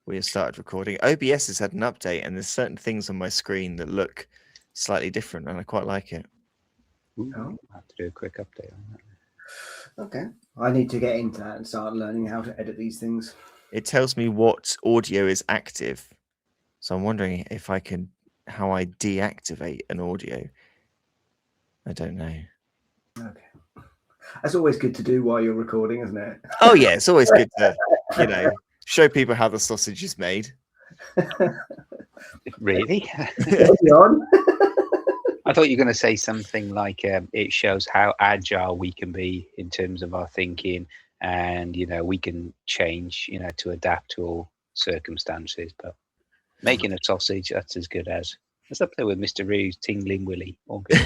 we have started recording. OBS has had an update, and there's certain things on my screen that look slightly different, and I quite like it. Ooh, I'll have to do a quick update on that. Okay. I need to get into that and start learning how to edit these things. It tells me what audio is active. So I'm wondering if I can, how I deactivate an audio. I don't know. Okay. That's always good to do while you're recording, isn't it? Oh, yeah. It's always good to, show people how the sausage is made. Really? On. I thought you were going to say something like it shows how agile we can be in terms of our thinking, and we can change, to adapt to all circumstances. But making a sausage, that's as good as. It's up there with Mr. Roo's tingling willy. All good.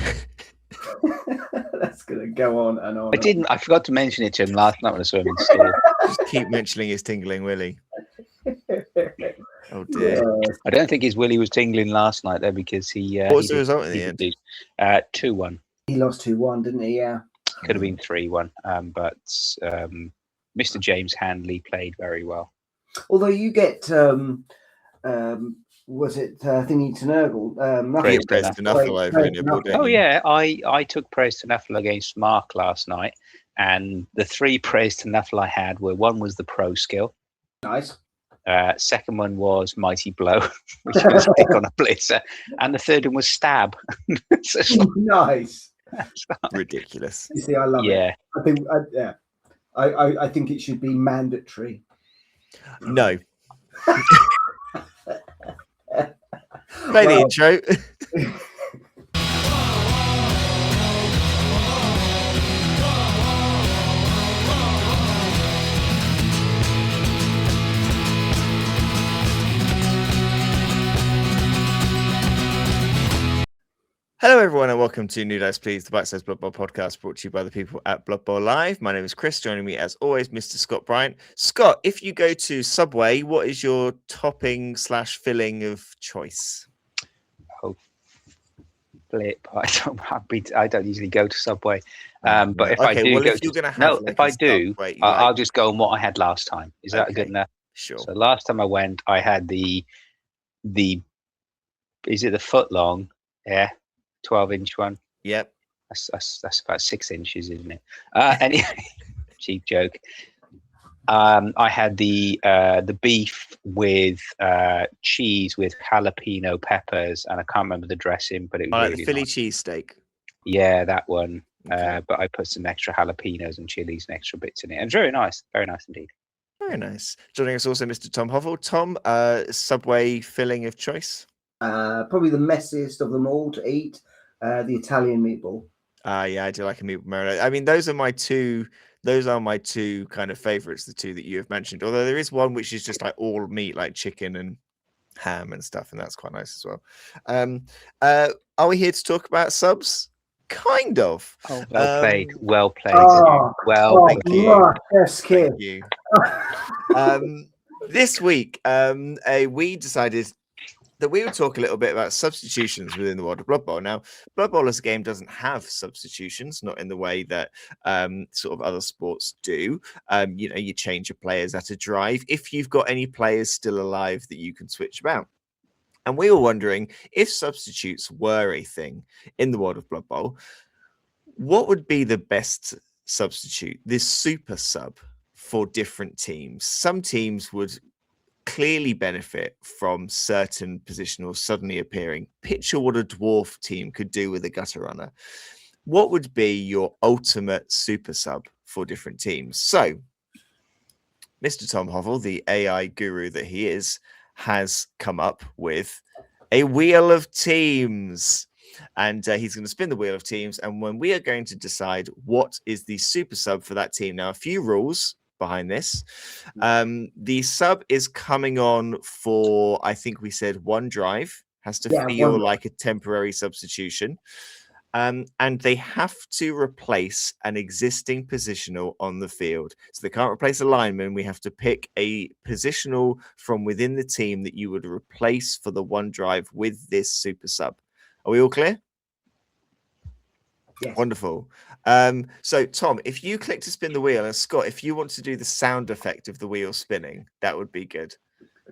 That's gonna go on and on. I forgot to mention it to him last night when I saw him in store. Just keep mentioning his tingling willy. Oh dear. Yes. I don't think his willy was tingling last night though, because he. What was the result in the end? 2-1. He lost 2-1, didn't he? Yeah. Could have been 3-1, but Mr. James Handley played very well. Although you get, was it Thingy to Nurgle? Praise to Nuffle over in your Oh yeah, I took praise to Nuffle against Mark last night, and the 3 praise to Nuffle I had were, one was the pro skill. Nice. Second one was Mighty Blow, which was a pick on a blitzer, and the third one was Stab. Nice. Ridiculous. You see, I love it. I think, I think it should be mandatory. No. Play the intro. Hello, everyone, and welcome to New Dice Please, the Bite-Sized Blood Bowl podcast brought to you by the people at Blood Bowl Live. My name is Chris. Joining me, as always, Mr. Scott Bryant. Scott, if you go to Subway, what is your topping/filling of choice? Oh, flip! I don't usually go to Subway, but if I do, I'll just go on what I had last time. Is that good enough? Sure. So last time I went, I had the is it the foot long? Yeah. 12-inch one. Yep. That's about 6 inches, isn't it? Anyway, cheap joke. I had the beef with cheese with jalapeno peppers, and I can't remember the dressing, but it was really the Philly nice. cheesesteak. Yeah, that one. Okay. But I put some extra jalapenos and chilies and extra bits in it. And it's very nice indeed. Very nice. Joining us also, Mr. Tom Hovell. Tom, Subway filling of choice? Probably the messiest of them all to eat. The Italian meatball. Yeah, I do like a meatball marinade. I mean, those are my two kind of favorites, the two that you have mentioned. Although there is one which is just like all meat, like chicken and ham and stuff, and that's quite nice as well. Are we here to talk about subs? Kind of. Oh, well played. Thank you. Yes, kid. Thank you. This week, we decided that we would talk a little bit about substitutions within the world of Blood Bowl. Now, Blood Bowl as a game doesn't have substitutions, not in the way that sort of other sports do. You change your players at a drive if you've got any players still alive that you can switch about. And we were wondering, if substitutes were a thing in the world of Blood Bowl, what would be the best substitute, this super sub, for different teams? Some teams would clearly benefit from certain positionals suddenly appearing. Picture what a dwarf team could do with a gutter runner. What would be your ultimate super sub for different teams? So, Mr. Tom Hovell, the AI guru that he is, has come up with a wheel of teams. And he's going to spin the wheel of teams. And when we are going to decide what is the super sub for that team. Now, a few rules behind this. The sub is coming on for, I think we said, one drive. Has to feel like a temporary substitution. And they have to replace an existing positional on the field. So they can't replace a lineman. We have to pick a positional from within the team that you would replace for the one drive with this super sub. Are we all clear? Yes. Wonderful. So, Tom, if you click to spin the wheel, and Scott, if you want to do the sound effect of the wheel spinning, that would be good.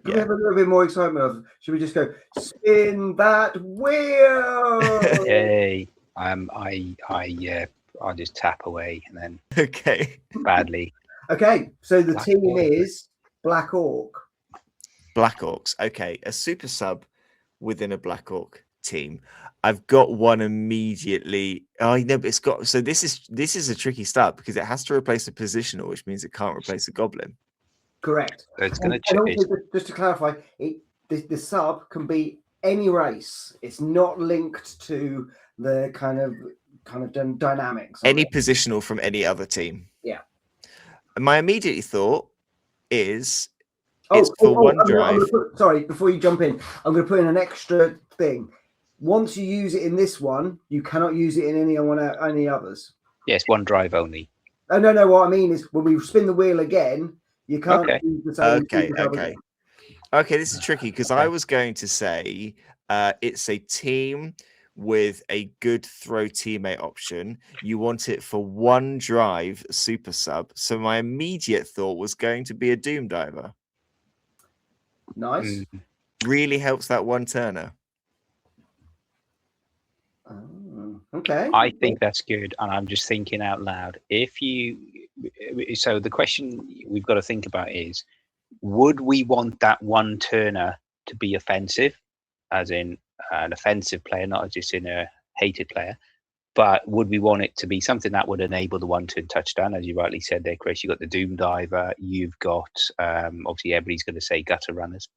Can we have a little bit more excitement? Should we just go spin that wheel? Hey, I'll just tap away and then Okay. badly. Okay, so the Black team Orc. is Black Orc. Black Orcs. Okay, a super sub within a Black Orc team. I've got one immediately. Oh, no, but it's got. So this is a tricky start because it has to replace a positional, which means it can't replace a goblin. Correct. So it's going And to also, just to clarify, the sub can be any race. It's not linked to the kind of dynamics. Any positional from any other team. Yeah. And my immediate thought is it's for OneDrive. Sorry, before you jump in, I'm going to put in an extra thing. Once you use it in this one, you cannot use it in any others. Yes, OneDrive only. Oh, no. What I mean is when we spin the wheel again, you can't use the same. Okay, this is tricky because I was going to say it's a team with a good throw teammate option. You want it for OneDrive super sub. So my immediate thought was going to be a Doom Diver. Nice. Really helps that one turner. Okay. I think that's good, and I'm just thinking out loud. So the question we've got to think about is, would we want that one turner to be offensive, as in an offensive player, not just in a hated player, but would we want it to be something that would enable the one-turn touchdown? As you rightly said there, Chris, you've got the Doom Diver, you've got, obviously everybody's going to say gutter runners.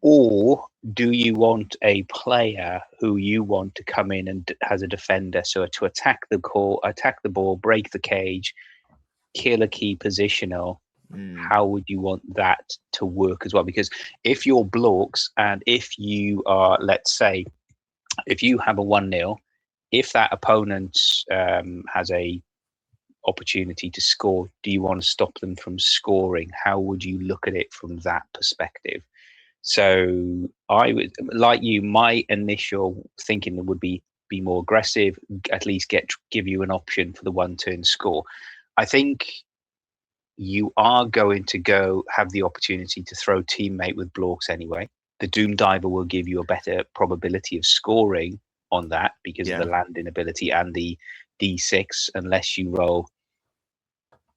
Or do you want a player who you want to come in and has a defender, so to attack the ball, break the cage, kill a key positional? How would you want that to work as well? Because if you're blokes and if you are, let's say, if you have a 1-0, if that opponent has a opportunity to score, do you want to stop them from scoring? How would you look at it from that perspective? So I would, like you, my initial thinking would be more aggressive, at least give you an option for the one-turn score. I think you are going to have the opportunity to throw teammate with blocks anyway. The Doom Diver will give you a better probability of scoring on that because of the landing ability and the D6, unless you roll.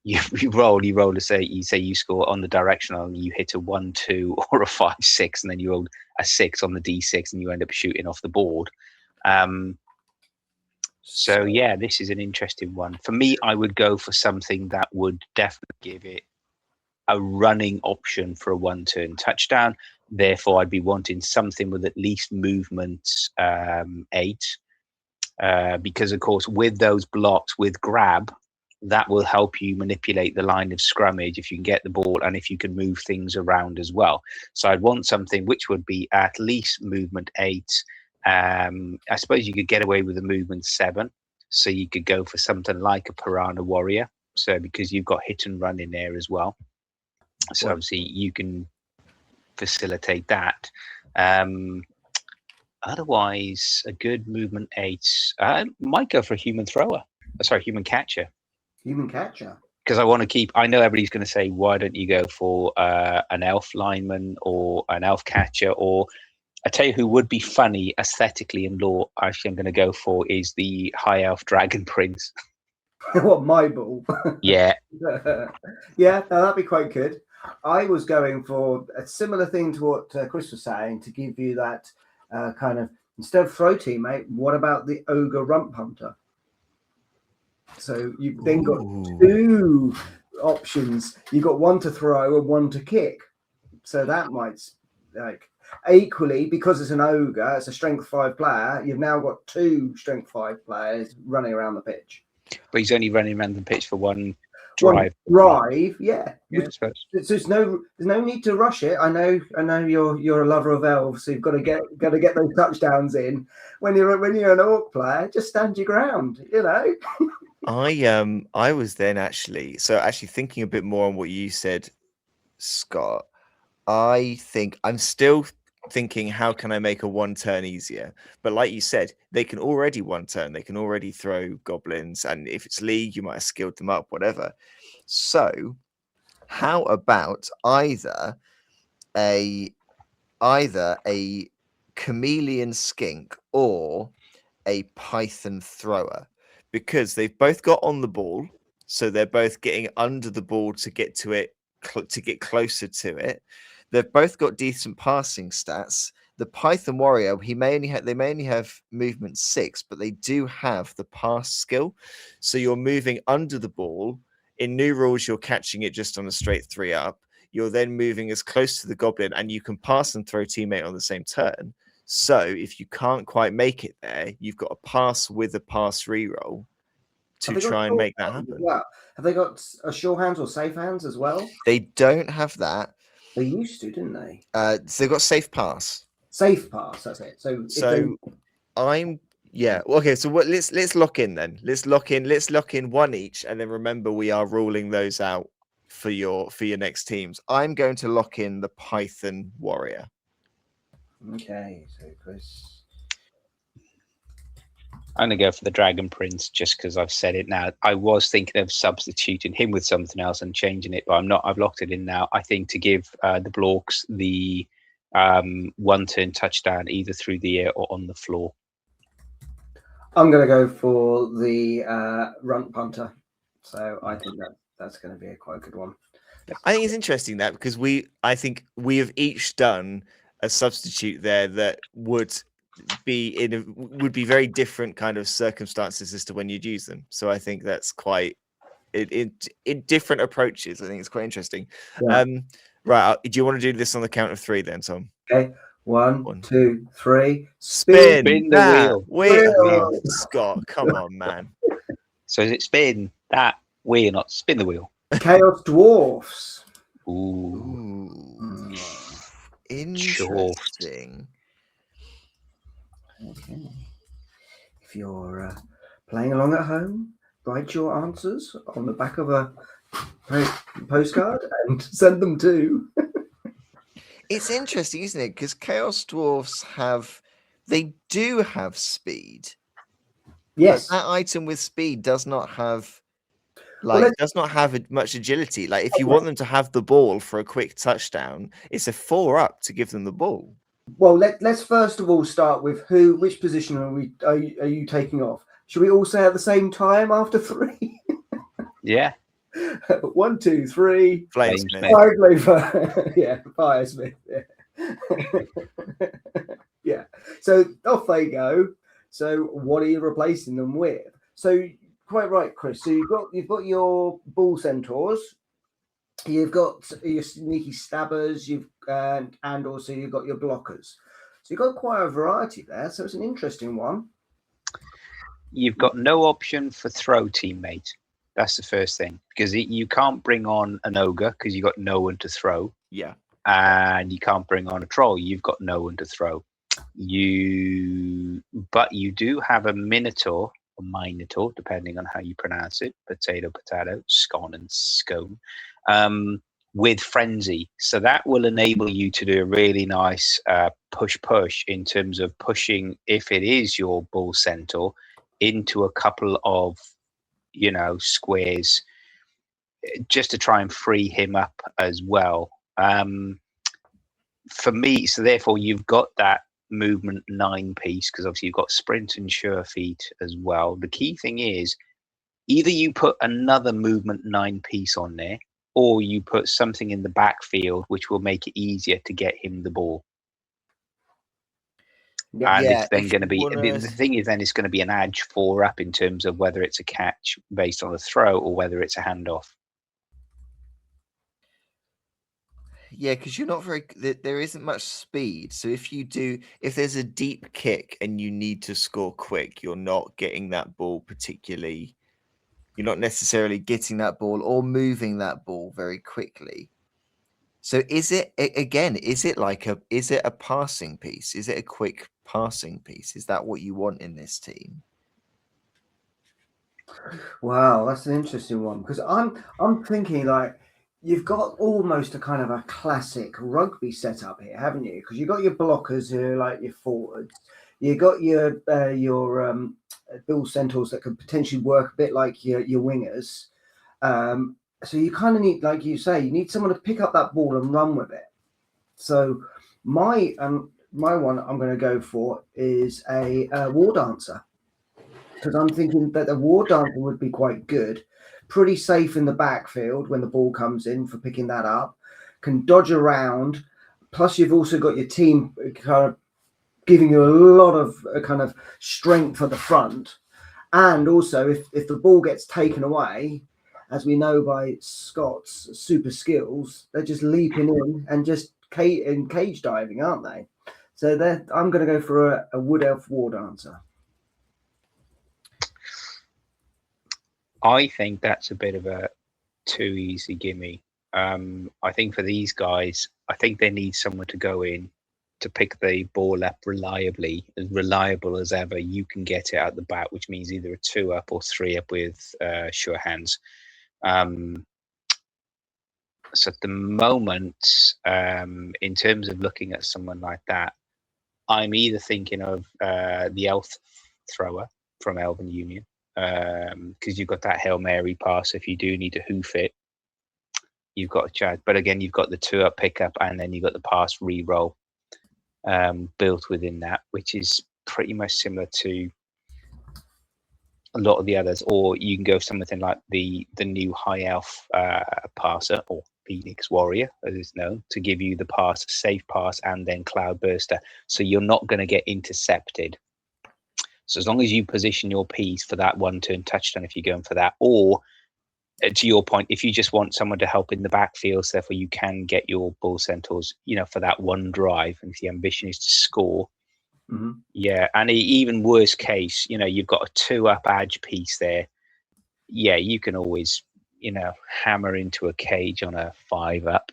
You roll to say you score on the directional and you hit a 1, 2 or a 5, 6, and then you roll a 6 on the D6 and you end up shooting off the board. So yeah, this is an interesting one. For me, I would go for something that would definitely give it a running option for a one-turn touchdown. Therefore, I'd be wanting something with at least movement 8. Because of course, with those blocks, with grab, that will help you manipulate the line of scrummage if you can get the ball and if you can move things around as well. So I'd want something which would be at least movement 8. I suppose you could get away with a movement 7. So you could go for something like a Piranha Warrior. So because you've got hit and run in there as well. So obviously you can facilitate that. Otherwise, a good movement 8. Might go for a human thrower. Human catcher. Human catcher. Because I want to keep. I know everybody's going to say, why don't you go for an elf lineman or an elf catcher? Or I tell you, who would be funny aesthetically in lore. Actually, I'm going to go for is the high elf dragon prince. What, my ball? Yeah. Yeah, no, that'd be quite good. I was going for a similar thing to what Chris was saying, to give you that kind of, instead of throw teammate, what about the ogre rump hunter? So you've then got 2 options. You've got one to throw and one to kick. So that might, like, equally, because it's an ogre, it's a strength 5 player, you've now got 2 strength 5 players running around the pitch. But he's only running around the pitch for one drive. Yeah. So there's no need to rush it. I know you're a lover of elves, so you've got to get those touchdowns in. When you're an orc player, just stand your ground, you know. I was then actually thinking a bit more on what you said, Scott. I think I'm still thinking, how can I make a one turn easier? But like you said, they can already one turn. They can already throw goblins, and if it's league, you might have skilled them up, whatever. So how about either either a chameleon skink or a python thrower, because they've both got on the ball, so they're both getting under the ball to get to it, to get closer to it. They've both got decent passing stats. The Python warrior, they may only have movement 6, but they do have the pass skill. So you're moving under the ball. In new rules, you're catching it just on a straight 3 up. You're then moving as close to the goblin, and you can pass and throw teammate on the same turn. So if you can't quite make it there, you've got a pass with a pass reroll to try and make that happen. Well, have they got a sure hands or safe hands as well? They don't have that. They used to, didn't they? So they've got safe pass. Safe pass, that's it. So I'm okay. So let's lock in then. Let's lock in one each, and then remember we are ruling those out for your next teams. I'm going to lock in the Python warrior. Okay, so Chris. I'm going to go for the Dragon Prince just because I've said it now. I was thinking of substituting him with something else and changing it, but I'm not. I've locked it in now. I think to give the Blorks the 1-turn touchdown either through the air or on the floor. I'm going to go for the runt punter. So I think that's going to be quite a good one. I think it's interesting that because I think we have each done a substitute there that would be very different kind of circumstances as to when you'd use them. So I think that's quite in different approaches. I think it's quite interesting. Yeah. Right, do you want to do this on the count of 3 then, Tom? Okay, 1, 2, 3. Spin the wheel. Scott, come on, man. So is it spin that wheel, not spin the wheel? Chaos Dwarfs. Ooh. Interesting. Okay. If you're playing along at home, write your answers on the back of a postcard and send them to. It's interesting, isn't it? Because Chaos Dwarfs do have speed. Yes. But that item with speed does not have much agility. Like if you want them to have the ball for a quick touchdown, it's a 4 up to give them the ball. Well, let's first of all start with which position are you taking off? Should we all say at the same time after 3? Yeah. 1, 2, 3. Flamesmith. Fireclover. Yeah, Firesmith. Yeah. Yeah. So off they go. So what are you replacing them with? So quite right, Chris. So you've got your bull centaurs. You've got your sneaky stabbers, and also you've got your blockers. So you've got quite a variety there. So it's an interesting one. You've got no option for throw teammate. That's the first thing, because you can't bring on an ogre because you've got no one to throw. Yeah. And you can't bring on a troll. You've got no one to throw. But you do have a minotaur, or minotaur, depending on how you pronounce it. Potato, scone and scone. With frenzy, so that will enable you to do a really nice push in terms of pushing, if it is your bull centaur, into a couple of squares, just to try and free him up as well. For me, so therefore you've got that movement 9 piece, because obviously you've got sprint and sure feet as well. The key thing is either you put another movement 9 piece on there, or you put something in the backfield which will make it easier to get him the ball. And it's then going to be the thing is then it's going to be an edge 4 up in terms of whether it's a catch based on a throw or whether it's a handoff. Yeah, because you're not there isn't much speed. So if there's a deep kick and you need to score quick, you're not getting that ball particularly. You're not necessarily getting that ball or moving that ball very quickly. So is it a passing piece? Is it a quick passing piece? Is that what you want in this team? Wow, that's an interesting one, because I'm thinking like you've got almost a kind of a classic rugby setup here, haven't you? Because you've got your blockers who are like your forwards. You've got your bull centaurs that could potentially work a bit like your wingers. So you kind of need, like you say, you need someone to pick up that ball and run with it. So my one I'm going to go for is a war dancer, because I'm thinking that the war dancer would be quite good, pretty safe in the backfield when the ball comes in for picking that up, can dodge around. Plus, you've also got your team kind of giving you a lot of kind of strength at the front. And also, if the ball gets taken away, as we know by Scott's super skills, they're just leaping in and just cage diving, aren't they? So I'm going to go for a wood elf war dancer. I think that's a bit of a too easy gimme. I think for these guys, I think they need someone to go in to pick the ball up reliably, as reliable as ever. You can get it at the bat, which means either a 2-up or 3-up with sure hands. So at the moment, in terms of looking at someone like that, I'm either thinking of the elf thrower from Elven Union, because you've got that Hail Mary pass. If you do need to hoof it, you've got a chance. But again, you've got the 2-up pickup, and then you've got the pass re-roll built within that, which is pretty much similar to a lot of the others. Or you can go something like the new High Elf passer, or Phoenix Warrior, as it's known, to give you the pass, safe pass, and then Cloud Burster. So you're not going to get intercepted. So as long as you position your piece for that one turn touchdown, if you're going for that, or to your point, if you just want someone to help in the backfield, so therefore you can get your Bull Centaurs, for that one drive, and if the ambition is to score, yeah, and even worst case, you've got a 2-up edge piece there. Yeah, you can always, hammer into a cage on a 5-up,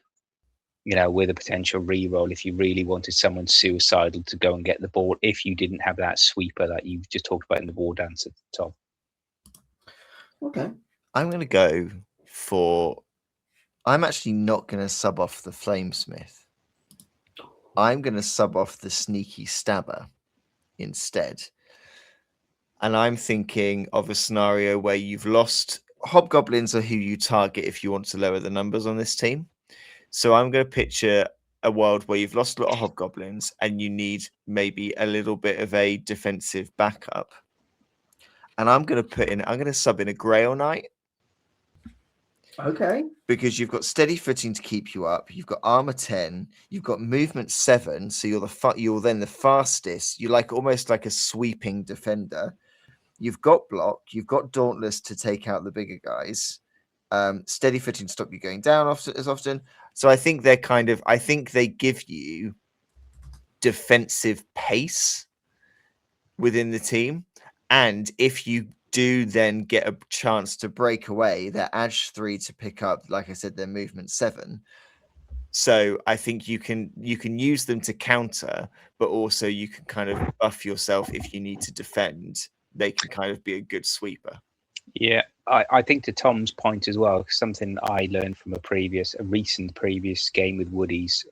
with a potential re-roll if you really wanted someone suicidal to go and get the ball, if you didn't have that sweeper that you've just talked about in the War Dancer, Tom. Okay. I'm going to go for... I'm actually not going to sub off the Flamesmith. I'm going to sub off the Sneaky Stabber instead. And I'm thinking of a scenario where you've lost... Hobgoblins are who you target if you want to lower the numbers on this team. So I'm going to picture a world where you've lost a lot of Hobgoblins and you need maybe a little bit of a defensive backup. And I'm going to sub in a Grail Knight. Okay. Because you've got steady footing to keep you up. You've got armor 10. You've got movement 7. So you're then the fastest. You're almost like a sweeping defender. You've got block. You've got dauntless to take out the bigger guys. Steady footing to stop you going down as often. So I think they give you defensive pace within the team. And if you do then get a chance to break away, they're edge 3 to pick up, like I said, their movement 7. So I think you can use them to counter, but also you can kind of buff yourself if you need to defend. They can kind of be a good sweeper. Yeah, I think to Tom's point as well, something I learned from a recent previous game with Woodies,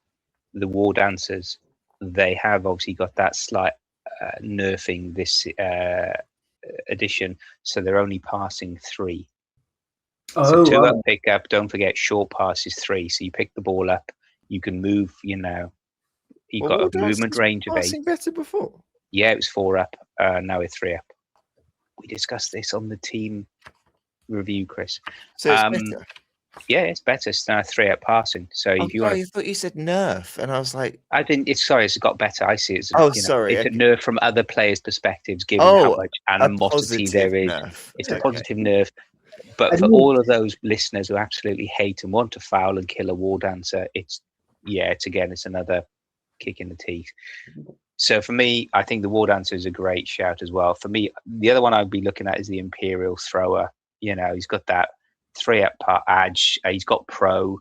the War Dancers, they have obviously got that slight nerfing this edition, so they're only passing 3. So 2-up pickup, don't forget short pass is 3. So you pick the ball up, you can move, you've got a movement range of 8. Better before? Yeah, it was 4-up, now it's 3-up. We discussed this on the team review, Chris. So it's better. Yeah, it's better. It's now 3-up passing. So if you want, I thought you said nerf, and I was like, I think it's got better. I see it as sorry, it's a nerf from other players' perspectives, given how much animosity there is. Nerf. It's a positive nerf. But for all of those listeners who absolutely hate and want to foul and kill a War Dancer, it's another kick in the teeth. So for me, I think the War Dancer is a great shout as well. For me, the other one I'd be looking at is the Imperial Thrower. He's got that 3-up edge. He's got pro,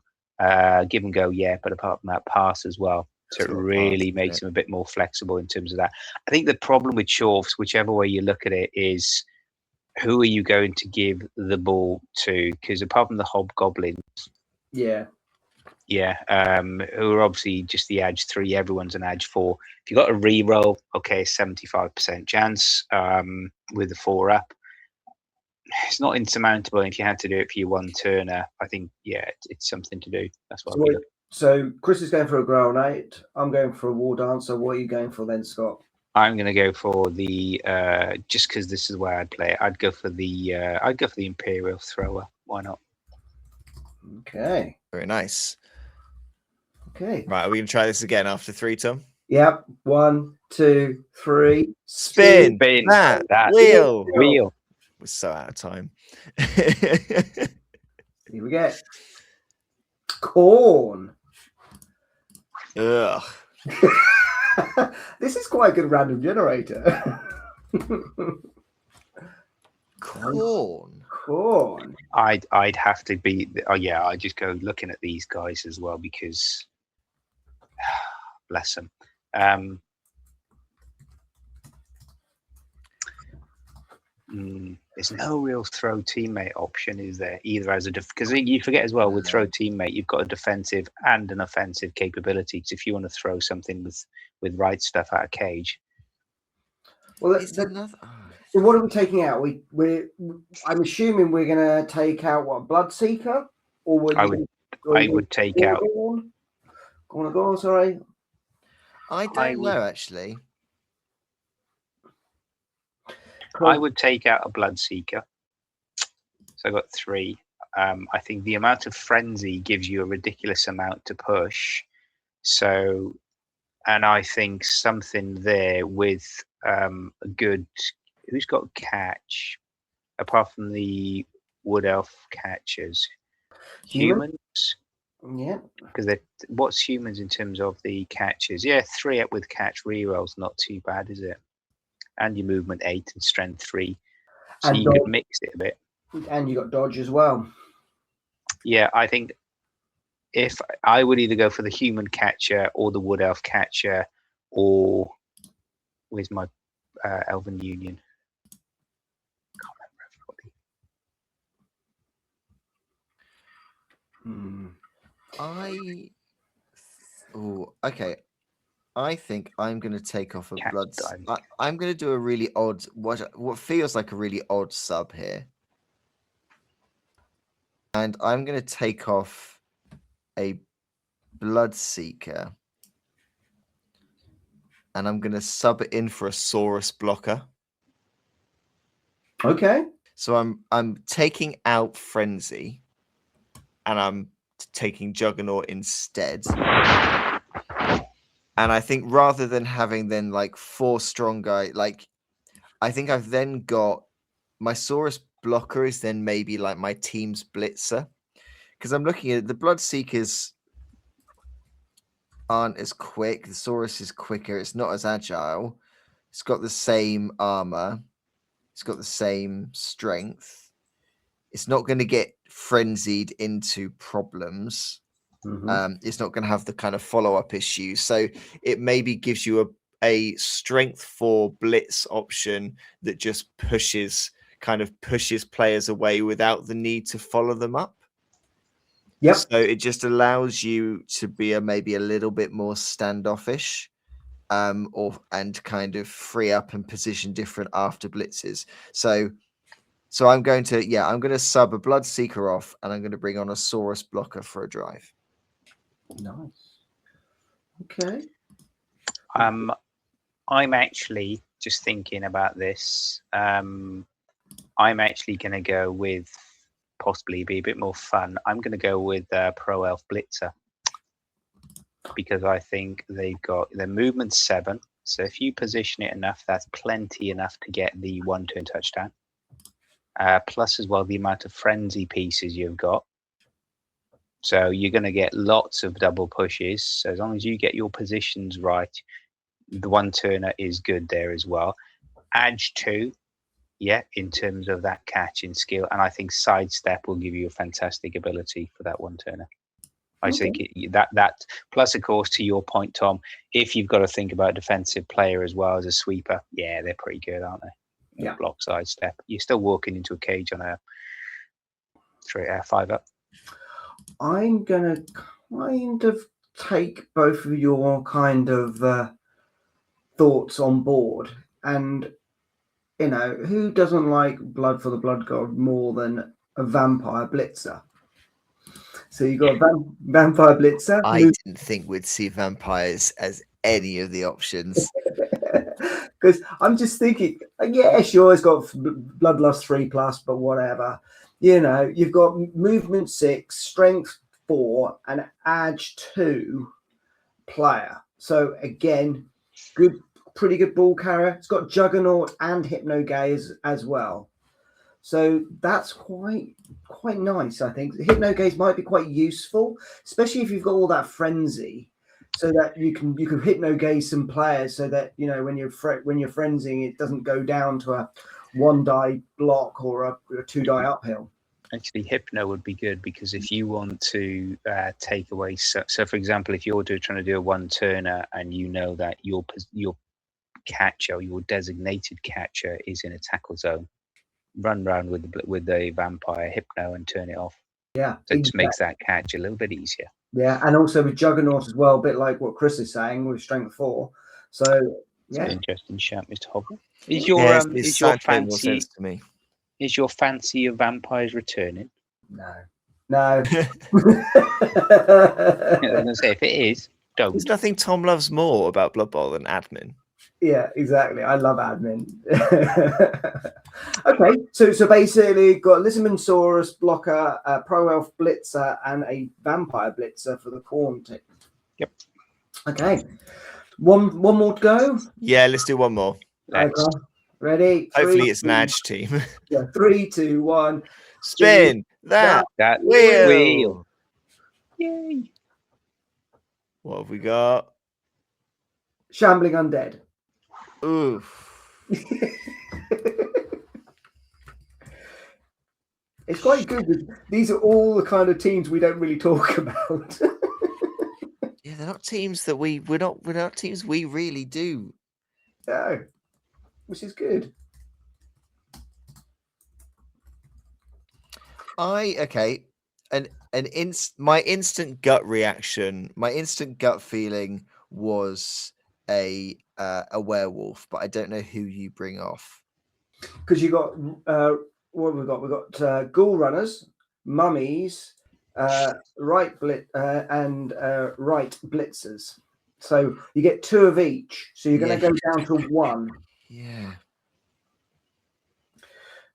give and go, but apart from that, pass as well. So it really makes him a bit more flexible in terms of that. I think the problem with Chorfs, whichever way you look at it, is who are you going to give the ball to? Because apart from the Hobgoblins, who are obviously just the edge 3, everyone's an edge 4. If you got a re-roll, 75% chance with the 4-up. It's not insurmountable. If you had to do it for your one turner, I think it's something to do. That's what So Chris is going for a Growl Knight. I'm going for a War Dancer. What are you going for then, Scott? I'm going to go for the just because this is where I'd play it. I'd go for the Imperial Thrower. Why not? Okay. Very nice. Okay. Right, are we gonna try this again after 3, Tom? Yep. 1, 2, 3. Spin, Spin that that wheel. wheel. We're so out of time. Here we get corn. Ugh. This is quite a good random generator. Corn. Corn. I'd have to be. Oh yeah, I just go looking at these guys as well because bless them. There's no real throw teammate option, is there? Either as a because you forget as well with throw teammate, you've got a defensive and an offensive capability. Because if you want to throw something with right stuff out of cage, Well, It's another. so what are we taking out? I'm assuming we're going to take out what, Bloodseeker, or I would take out. Gorn, sorry. I don't know actually. I would take out a Bloodseeker. So I got 3. I think the amount of frenzy gives you a ridiculous amount to push. So, and I think something there with a good. Who's got catch? Apart from the Wood Elf catchers, humans. Yeah. Because what's humans in terms of the catches? Yeah, 3 up with catch rerolls, not too bad, is it? And your movement 8 and strength 3, so And you dodge. could mix it a bit. And you got dodge as well. Yeah, I think if I would either go for the human catcher or the Wood Elf catcher, or where's my Elven Union? Can't remember. Okay. I think I'm going to take off a blood. I'm going to do a really odd, what feels like a really odd sub here. And I'm going to take off a Bloodseeker. And I'm going to sub it in for a Saurus blocker. Okay. So I'm taking out Frenzy. And I'm taking Juggernaut instead. And I think rather than having then like 4 strong guys, like I think I've then got my Saurus blocker is then maybe like my team's blitzer. Because I'm looking at the Bloodseekers aren't as quick. The Saurus is quicker. It's not as agile. It's got the same armor. It's got the same strength. It's not going to get frenzied into problems. It's not going to have the kind of follow-up issues. So it maybe gives you a strength 4 blitz option that just pushes players away without the need to follow them up. Yep. So it just allows you to be maybe a little bit more standoffish, and kind of free up and position different after blitzes. So I'm going to sub a Bloodseeker off, and I'm going to bring on a Saurus blocker for a drive. Nice. Okay. I'm actually just thinking about this. I'm actually going to go with possibly be a bit more fun. I'm going to go with Pro Elf Blitzer because I think they've got their movement 7. So if you position it enough, that's plenty enough to get the 1-turn touchdown. Plus as well the amount of frenzy pieces you've got. So you're going to get lots of double pushes. So as long as you get your positions right, the 1-turner is good there as well. Edge 2, yeah, in terms of that catching skill. And I think sidestep will give you a fantastic ability for that 1-turner. I think that plus, of course, to your point, Tom, if you've got to think about a defensive player as well as a sweeper, yeah, they're pretty good, aren't they? Yeah. Block sidestep. You're still walking into a cage on a 5 up. I'm going to kind of take both of your kind of thoughts on board. And, you know, who doesn't like Blood for the Blood God more than a vampire blitzer? So you got Vampire Blitzer. I didn't think we'd see vampires as any of the options. Because I'm just thinking, yeah, sure, it's got Bloodlust 3+, but whatever. You've got movement 6, strength 4, and edge 2 player. So again, pretty good ball carrier. It's got Juggernaut and Hypnogaze as well. So that's quite nice, I think. Hypnogaze might be quite useful, especially if you've got all that frenzy, so that you can hypnogaze some players, so that when you're frenzying, it doesn't go down to a 1-die block or a 2-die uphill. Actually, Hypno would be good, because if you want to take away, so for example, if you're trying to do a 1-turner and you know that your catcher, your designated catcher, is in a tackle zone, run around with the vampire Hypno and turn it off. Yeah, so it just makes that catch a little bit easier. Yeah, and also with Juggernaut as well, a bit like what Chris is saying with strength 4. So yeah, interesting shout, Mr. Hobble. Is your is your fancy to me? Is your fancy of vampires returning? No. I was gonna say, if it is, don't. There's nothing Tom loves more about Blood Bowl than admin. Yeah, exactly. I love admin. Okay, so basically got Lizardmansaurus blocker, a Pro Elf Blitzer, and a Vampire Blitzer for the Corn team. Yep. Okay. One more to go? Yeah, let's do one more. Okay. Ready? Hopefully it's Nadge team. Yeah, 3, 2, 1. Spin that wheel. Yay. What have we got? Shambling Undead. Oof. It's quite good. These are all the kind of teams we don't really talk about. Yeah, they're not teams that we're not teams we really do. No, which is good. My instant gut reaction, my instant gut feeling was a werewolf, but I don't know who you bring off. Because you got what have we got? We've got ghoul runners, mummies, right blitzers. So you get 2 of each. So you're going to go down to 1. Yeah.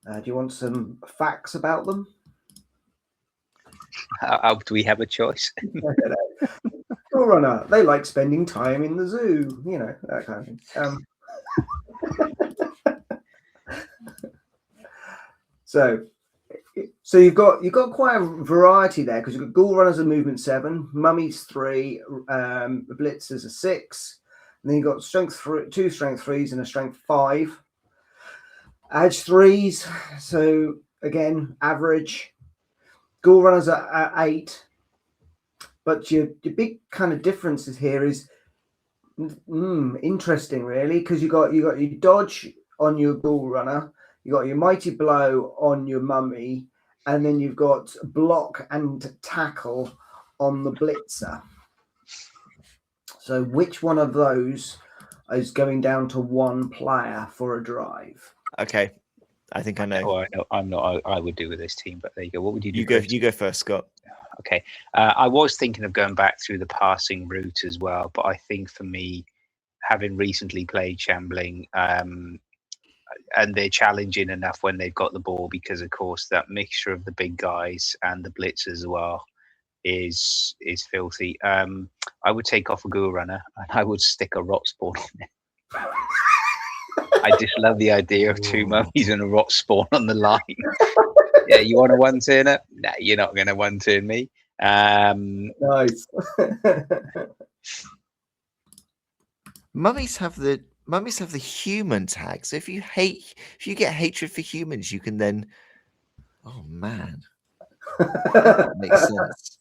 Do you want some facts about them? How do we have a choice? Ghoul runner, they like spending time in the zoo. That kind of thing. So you've got quite a variety there, because you've got ghoul runners of movement 7, mummies 3, blitzers are 6, and then you've got 2 strength 3s and a strength 5. Edge 3s, so again average. Ghoul runners are at 8, but your big kind of differences here is interesting, really, because you got your dodge on your ghoul runner. You got your mighty blow on your mummy, and then you've got block and tackle on the blitzer. So which one of those is going down to 1 player for a drive? Okay, I think I know. Oh, I know. I'm not. I would do with this team, but there you go. What would you do? You go first, Scott. Okay. I was thinking of going back through the passing route as well, but I think for me, having recently played Shambling, and they're challenging enough when they've got the ball, because of course that mixture of the big guys and the blitzers as well is filthy. I would take off a ghoul runner and I would stick a rot spawn on it. I just love the idea of 2 mummies and a rot spawn on the line. Yeah, you want a 1-turner? No, you're not going to 1-turn me. Nice. Mummies have the human tag. So if you get hatred for humans, you can then. Oh man, that makes sense.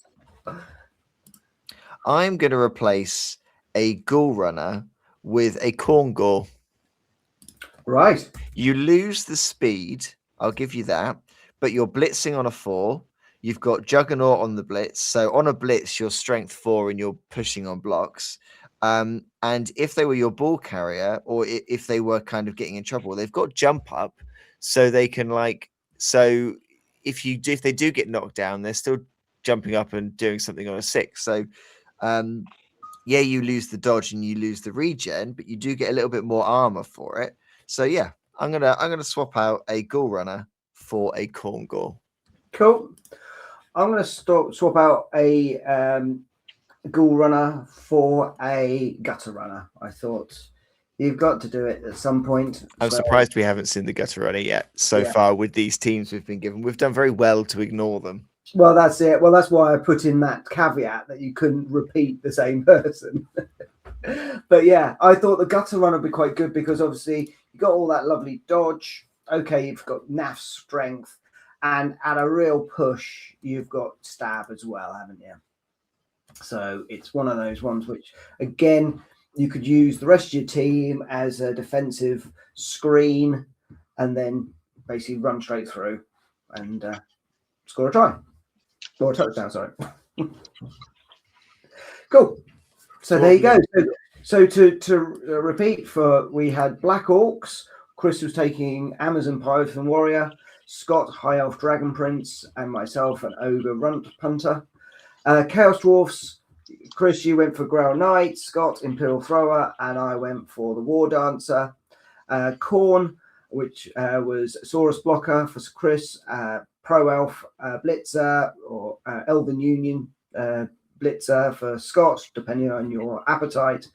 I'm going to replace a ghoul runner with a corn ghoul. Right. You lose the speed. I'll give you that. But you're blitzing on a 4. You've got Juggernaut on the blitz. So on a blitz, you're strength 4 and you're pushing on blocks. And if they were your ball carrier, or if they were kind of getting in trouble, they've got jump up, so they can if they do get knocked down, they're still jumping up and doing something on a 6. So yeah, you lose the dodge and you lose the regen, but you do get a little bit more armor for it. So yeah, I'm gonna swap out a ghoul runner for a corn ghoul. Cool. I'm going to swap out a ghoul runner for a gutter runner. I thought you've got to do it at some point. I'm surprised we haven't seen the gutter runner yet so far with these teams we've been given. We've done very well to ignore them. Well, that's it. Well, that's why I put in that caveat that you couldn't repeat the same person. But yeah, I thought the gutter runner would be quite good because obviously you got all that lovely dodge. Okay, you've got NAF strength, and at a real push, you've got stab as well, haven't you? So it's one of those ones which, again, you could use the rest of your team as a defensive screen and then basically run straight through and score a try. Or a touchdown, sorry. Cool. So there you go. So to repeat, we had Black Orcs, Chris was taking Amazon Python Warrior, Scott High Elf Dragon Prince, and myself an Ogre Runt Punter. Chaos Dwarfs, Chris, you went for Grail Knight, Scott Imperial Thrower, and I went for the War Dancer. Khorne, which was Saurus Blocker for Chris, Pro Elf Blitzer or Elven Union Blitzer for Scott, depending on your appetite.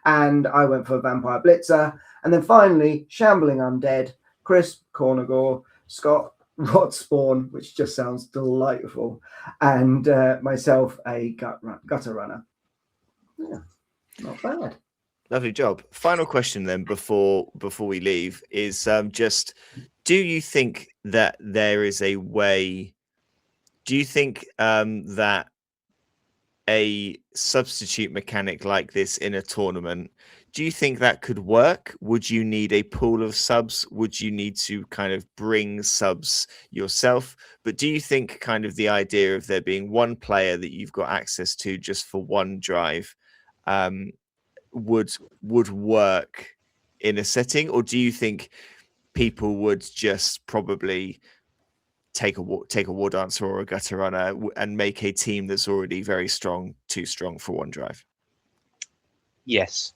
And I went for Vampire Blitzer. And then finally, Shambling Undead, Chris Cornagore, Scott Rot Spawn, which just sounds delightful, and myself a gutter runner. Yeah, not bad. Lovely job. Final question then before we leave is just, do you think that there is a way, do you think that a substitute mechanic like this in a tournament, do you think that could work? Would you need a pool of subs? Would you need to kind of bring subs yourself? But do you think kind of the idea of there being one player that you've got access to just for one drive would work in a setting? Or do you think people would just probably take a war dancer or a gutter runner and make a team that's already very strong too strong for one drive? Yes,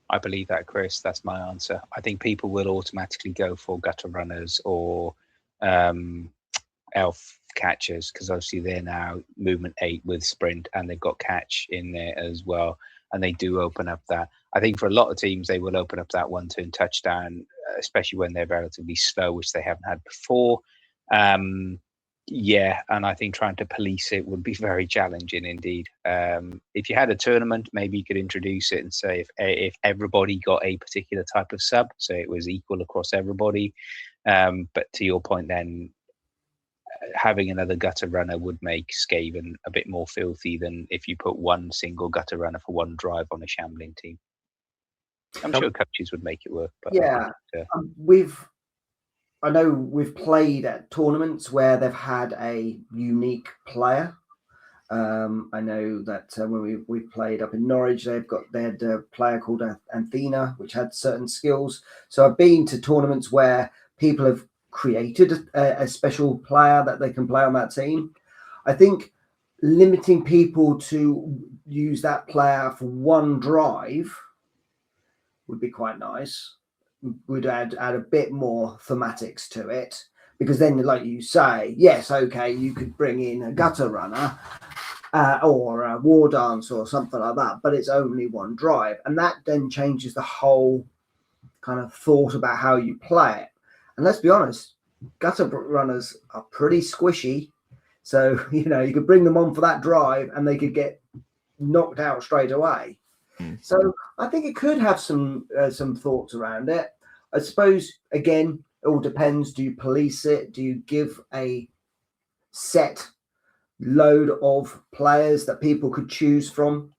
I believe that, Chris. That's my answer. I think people will automatically go for gutter runners or elf catchers because obviously they're now movement 8 with sprint and they've got catch in there as well. And they do open up that. I think for a lot of teams, they will open up that one-turn touchdown, especially when they're relatively slow, which they haven't had before. Yeah, and I think trying to police it would be very challenging indeed. If you had a tournament, maybe you could introduce it and say if everybody got a particular type of sub, so it was equal across everybody. But to your point, then having another gutter runner would make Skaven a bit more filthy than if you put one single gutter runner for one drive on a shambling team. I'm sure coaches would make it work. But yeah, I know we've played at tournaments where they've had a unique player. I know that when we played up in Norwich, they had a player called Anthena, which had certain skills. So I've been to tournaments where people have created a special player that they can play on that team. I think limiting people to use that player for one drive would be quite nice. Would add a bit more thematics to it, because then, like you say, yes, okay, you could bring in a gutter runner or a war dance or something like that, but it's only one drive, and that then changes the whole kind of thought about how you play it. And let's be honest, gutter runners are pretty squishy, so you could bring them on for that drive and they could get knocked out straight away. So I think it could have some thoughts around it. I suppose, again, it all depends. Do you police it? Do you give a set load of players that people could choose from?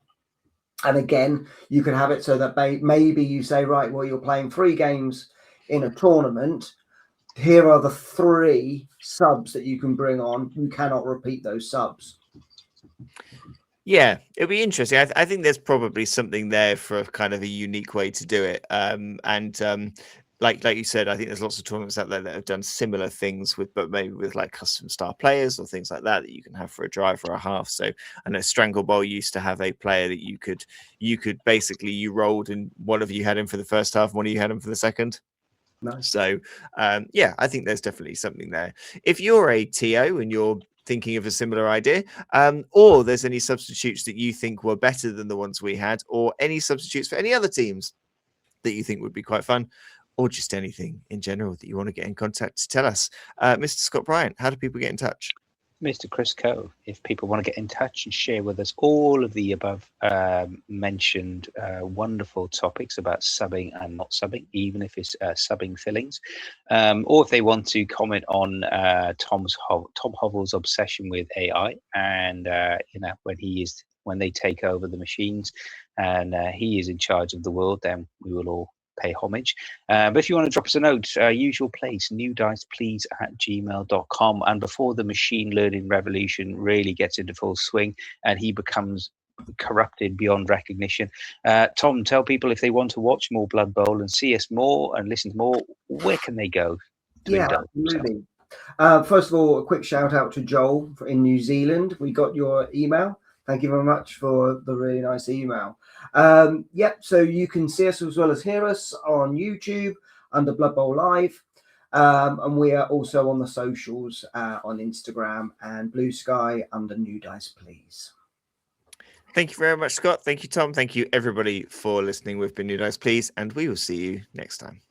And again, you could have it so that maybe you say, right, well, you're playing 3 games in a tournament. Here are the 3 subs that you can bring on. You cannot repeat those subs. Yeah, it'll be interesting. I think there's probably something there for kind of a unique way to do it. like you said, I think there's lots of tournaments out there that have done similar things but maybe with like custom star players or things like that you can have for a drive or a half. So I know Strangle Bowl used to have a player that you could basically, you rolled and one of you had him for the first half, one of you had him for the second. Nice. So yeah, I think there's definitely something there. If you're a TO and you're thinking of a similar idea, or there's any substitutes that you think were better than the ones we had, or any substitutes for any other teams that you think would be quite fun, or just anything in general that you want to get in contact to tell us. Mr. Scott Bryant, how do people get in touch? Mr. Chris Coe, if people want to get in touch and share with us all of the above mentioned wonderful topics about subbing and not subbing, even if it's subbing fillings, or if they want to comment on Tom Hovell's obsession with AI, and when they take over the machines and he is in charge of the world, then we will all pay homage. But if you want to drop us a note, usual place, newdiceplease@gmail.com. And before the machine learning revolution really gets into full swing and he becomes corrupted beyond recognition, Tom, tell people if they want to watch more Blood Bowl and see us more and listen to more, where can they go to indulge absolutely. First of all, a quick shout out to Joel in New Zealand. We got your email. Thank you very much for the really nice email. So you can see us as well as hear us on YouTube under Blood Bowl Live. And we are also on the socials on Instagram and Blue Sky under New Dice Please. Thank you very much, Scott. Thank you, Tom. Thank you, everybody, for listening. We've been New Dice Please, and we will see you next time.